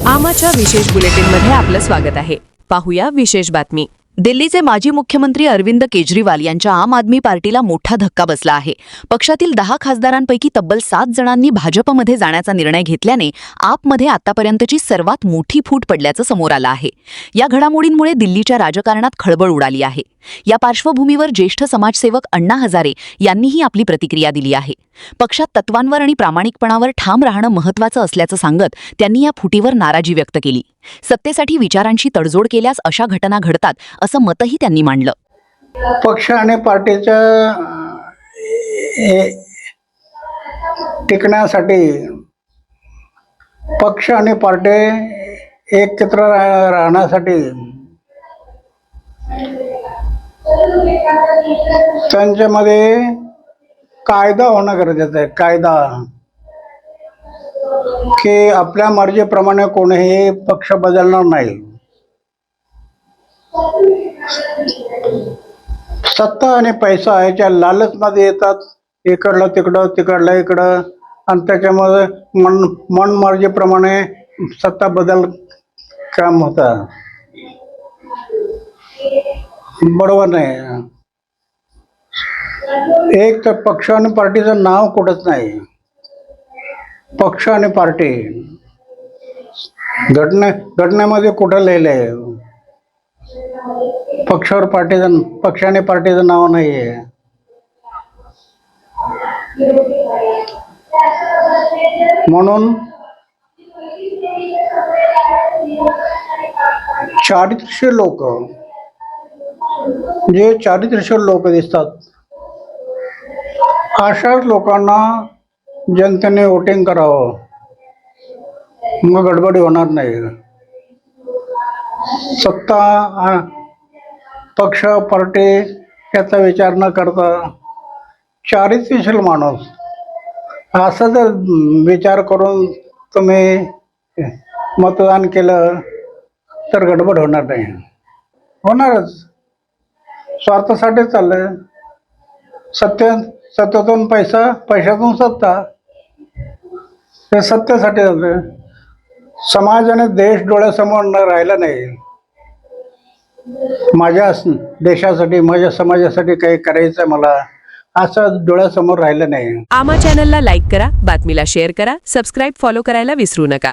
आमाच्या विशेष बुलेटिनमध्ये आपलं स्वागत आहे। पाहूया विशेष बातमी। दिल्लीचे माजी मुख्यमंत्री अरविंद केजरीवाल यांच्या आम आदमी पार्टीला मोठा धक्का बसला आहे। पक्षातील 10 खासदारांपैकी तब्बल 7 जणांनी भाजपमध्ये जाण्याचा निर्णय घेतल्याने आपमध्ये आतापर्यंतची सर्वात मोठी फूट पडल्याचं समोर आलं आहे। या घडामोडींमुळे दिल्लीच्या राजकारणात खळबळ उडाली आहे। या पार्श्वभूमीवर ज्येष्ठ समाजसेवक अण्णा हजारे यांनीही आपली प्रतिक्रिया दिली आहे। पक्षात तत्वांवर आणि प्रामाणिकपणावर ठाम राहणं महत्त्वाचं असल्याचं सांगत त्यांनी या फुटीवर नाराजी व्यक्त केली। सत्तेसाठी विचारांची तडजोड केल्यास अशा घटना घडतात असं मतही त्यांनी मांडलं। पक्ष आणि पार्टीच्या टिकण्यासाठी पक्ष आणि पार्टी एकत्र राहण्यासाठी त्यांच्यामध्ये कायदा होणं गरजेचं आहे। कायदा की आपल्या मर्जीप्रमाणे कोणीही पक्ष बदलणार नाही। सत्ता आणि पैसा याच्या लालचमध्ये येतात, इकडलं तिकडं तिकडलं इकडं, आणि त्याच्यामध्ये मनमर्जीप्रमाणे सत्ता बदल काम होतं। बरोबर नाही। एक तर पक्ष आणि पार्टीचं नाव कुठंच नाही। पक्ष आणि पार्टी घटनेमध्ये कुठं लिहिलंय पक्ष आणि पार्टीचं नाव नाहीये। म्हणून चारित्र्य लोक जे चारित्र्य लोक दिसतात अशा लोकांना जनतेने वोटिंग करावं, मग गडबडी होणार नाही। सत्ता पक्ष पार्टी याचा विचार न करता चारित्र्यशील माणूस असा जर विचार करून तुम्ही मतदान केलं तर गडबड होणार नाही। होणारच, स्वार्थासाठी चाललंय। सत्तेतून पैसा, पैशातून सत्ता, हे सत्तेसाठी चाललंय। समाज आणि देश डोळ्यासमोर न राहिला नाही। माझ्या देशासाठी, माझ्या समाजासाठी काही करायचं मला असं डोळ्यासमोर राहिलं नाही। आमा चॅनलला लाईक करा, बातमीला शेअर करा, सबस्क्राइब फॉलो करायला विसरू नका।